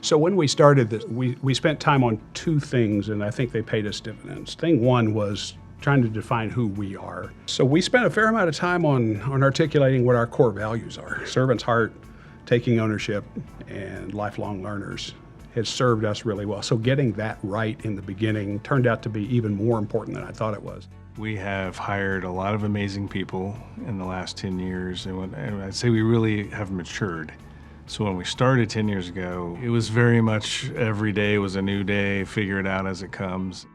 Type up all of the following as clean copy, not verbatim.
So when we started this, we spent time on two things, and I think they paid us dividends. Thing one was trying to define who we are. So we spent a fair amount of time on articulating what our core values are. Servant's heart, taking ownership, and lifelong learners has served us really well. So getting that right in the beginning turned out to be even more important than I thought it was. We have hired a lot of amazing people in the last 10 years, and I'd say we really have matured. So when we started 10 years ago, it was very much every day was a new day, figure it out as it comes.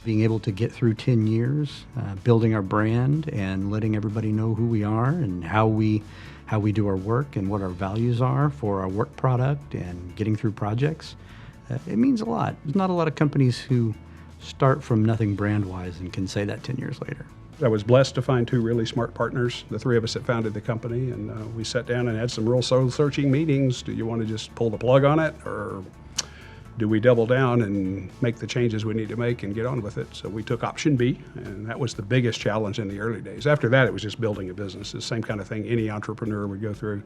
Being able to get through 10 years, building our brand and letting everybody know who we are and how we do our work and what our values are for our work product and getting through projects, it means a lot. There's not a lot of companies who start from nothing brand-wise and can say that 10 years later. I was blessed to find two really smart partners, the three of us that founded the company, and we sat down and had some real soul-searching meetings. Do you want to just pull the plug on it, or do we double down and make the changes we need to make and get on with it? So we took option B, and that was the biggest challenge in the early days. After that, it was just building a business. It's the same kind of thing any entrepreneur would go through.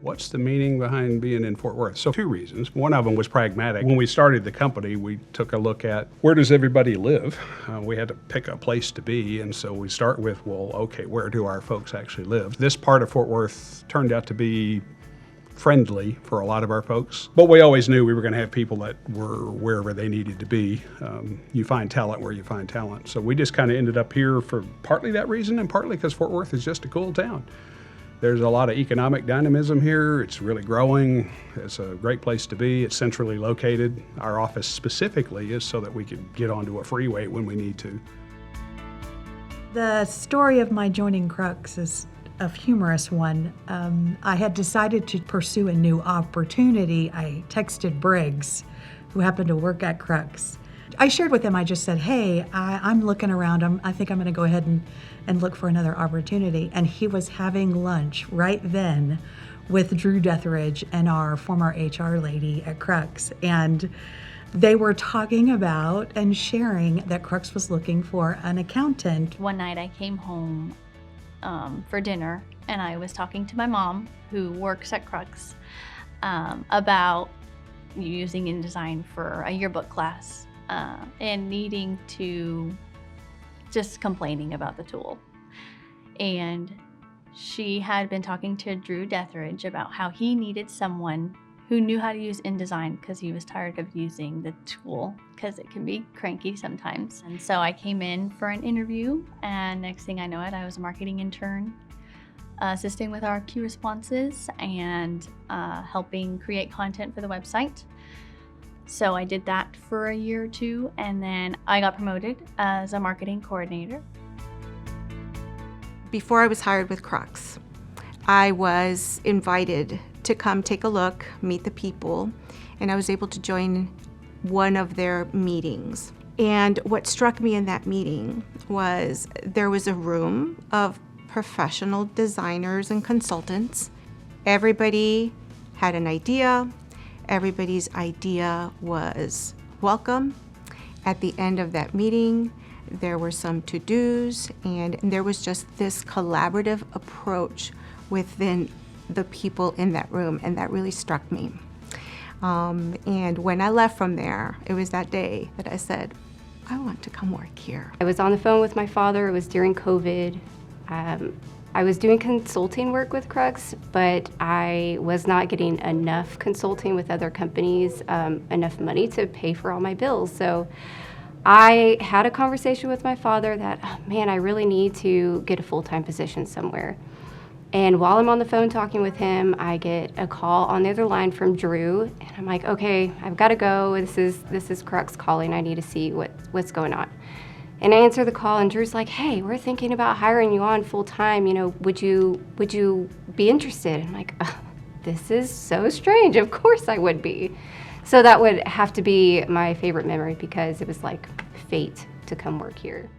What's the meaning behind being in Fort Worth? So two reasons. One of them was pragmatic. When we started the company, we took a look at where does everybody live? We had to pick a place to be, and so we start with, well, okay, where do our folks actually live? This part of Fort Worth turned out to be friendly for a lot of our folks, but we always knew we were going to have people that were wherever they needed to be. You find talent where you find talent. So we just kind of ended up here for partly that reason and partly because Fort Worth is just a cool town. There's a lot of economic dynamism here. It's really growing. It's a great place to be. It's centrally located. Our office specifically is so that we could get onto a freeway when we need to. The story of my joining CRUX is a humorous one. I had decided to pursue a new opportunity. I texted Briggs, who happened to work at CRUX. I shared with him, I just said, hey, I'm looking around. I think I'm going to go ahead and look for another opportunity. And he was having lunch right then with Drew Deathridge and our former HR lady at CRUX. And they were talking about and sharing that CRUX was looking for an accountant. One night I came home for dinner, and I was talking to my mom, who works at CRUX, about using InDesign for a yearbook class. And needing to, just complaining about the tool. And she had been talking to Drew Deathridge about how he needed someone who knew how to use InDesign because he was tired of using the tool because it can be cranky sometimes. And so I came in for an interview, and next thing I know I was a marketing intern, assisting with our Q responses and helping create content for the website. So I did that for a year or two, and then I got promoted as a marketing coordinator. Before I was hired with CRUX, I was invited to come take a look, meet the people, and I was able to join one of their meetings. And what struck me in that meeting was there was a room of professional designers and consultants. Everybody had an idea. Everybody's idea was welcome. At the end of that meeting, there were some to-dos, and there was just this collaborative approach within the people in that room, and that really struck me. And when I left from there, it was that day that I said, I want to come work here. I was on the phone with my father. It was during COVID. I was doing consulting work with CRUX, but I was not getting enough consulting with other companies, enough money to pay for all my bills. So I had a conversation with my father that, oh, man, I really need to get a full-time position somewhere. And while I'm on the phone talking with him, I get a call on the other line from Drew, and I'm like, okay, I've got to go. This is CRUX calling. I need to see what's going on. And I answer the call, and Drew's like, hey, we're thinking about hiring you on full-time. You know, would you be interested? I'm like, oh, this is so strange. Of course I would be. So that would have to be my favorite memory because it was like fate to come work here.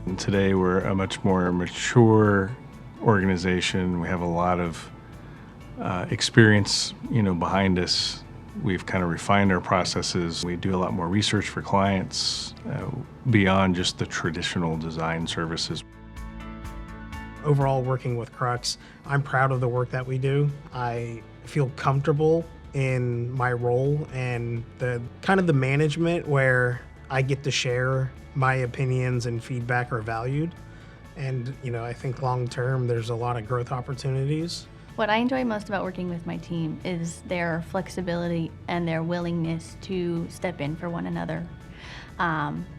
And today we're a much more mature organization. We have a lot of experience, behind us. We've kind of refined our processes. We do a lot more research for clients beyond just the traditional design services. Overall, working with CRUX, I'm proud of the work that we do. I feel comfortable in my role and the kind of the management where I get to share my opinions and feedback are valued. And, I think long term, there's a lot of growth opportunities. What I enjoy most about working with my team is their flexibility and their willingness to step in for one another.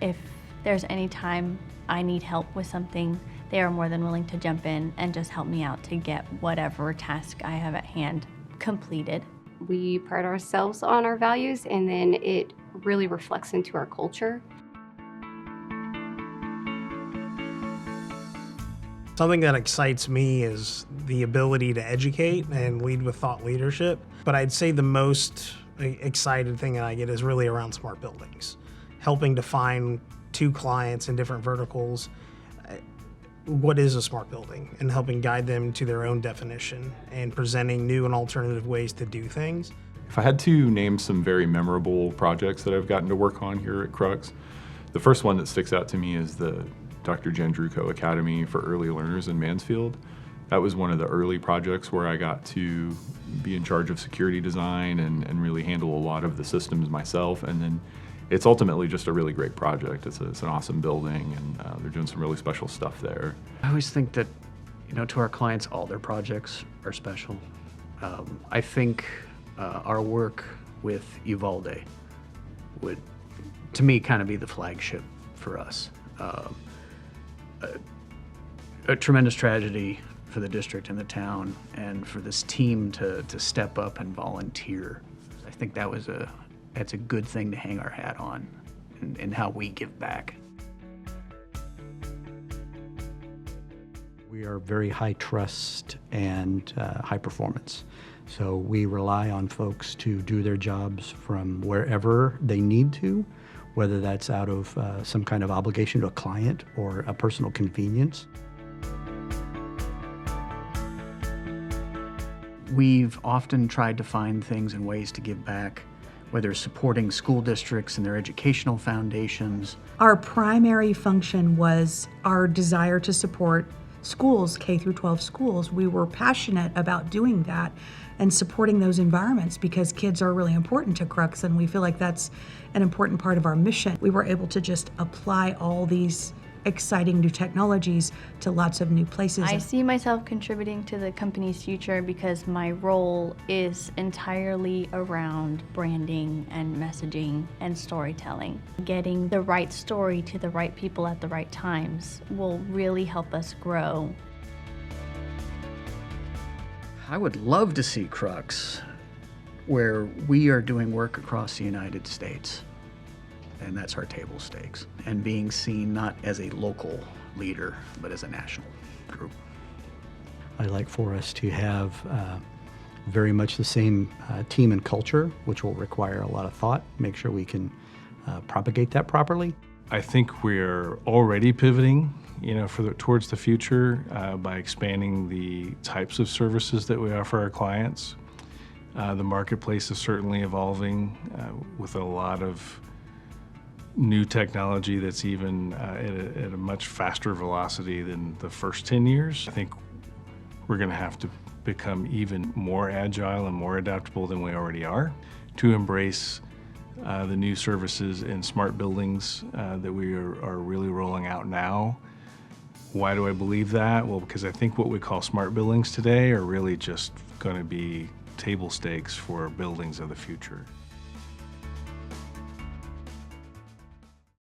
If there's any time I need help with something, they are more than willing to jump in and just help me out to get whatever task I have at hand completed. We pride ourselves on our values, and then it really reflects into our culture. Something that excites me is the ability to educate and lead with thought leadership. But I'd say the most excited thing that I get is really around smart buildings, helping define to clients in different verticals what is a smart building and helping guide them to their own definition and presenting new and alternative ways to do things. If I had to name some very memorable projects that I've gotten to work on here at CRUX, the first one that sticks out to me is the Dr. Jandruko Academy for Early Learners in Mansfield. That was one of the early projects where I got to be in charge of security design and really handle a lot of the systems myself. And then it's ultimately just a really great project. It's an awesome building, and they're doing some really special stuff there. I always think that, to our clients, all their projects are special. I think our work with Uvalde would, to me, kind of be the flagship for us. A tremendous tragedy for the district and the town, and for this team to step up and volunteer. I think that's a good thing to hang our hat on in how we give back. We are very high trust and high performance. So we rely on folks to do their jobs from wherever they need to, whether that's out of some kind of obligation to a client or a personal convenience. We've often tried to find things and ways to give back, whether supporting school districts and their educational foundations. Our primary function was our desire to support schools, K through 12 schools. We were passionate about doing that and supporting those environments because kids are really important to CRUX, and we feel like that's an important part of our mission. We were able to just apply all these exciting new technologies to lots of new places. I see myself contributing to the company's future because my role is entirely around branding and messaging and storytelling. Getting the right story to the right people at the right times will really help us grow. I would love to see CRUX where we are doing work across the United States. And that's our table stakes, and being seen not as a local leader, but as a national group. I'd like for us to have very much the same team and culture, which will require a lot of thought, make sure we can propagate that properly. I think we're already pivoting, towards the future by expanding the types of services that we offer our clients. The marketplace is certainly evolving with a lot of new technology that's even at a much faster velocity than the first 10 years. I think we're going to have to become even more agile and more adaptable than we already are to embrace the new services in smart buildings that we are really rolling out now. Why do I believe that? Well, because I think what we call smart buildings today are really just going to be table stakes for buildings of the future.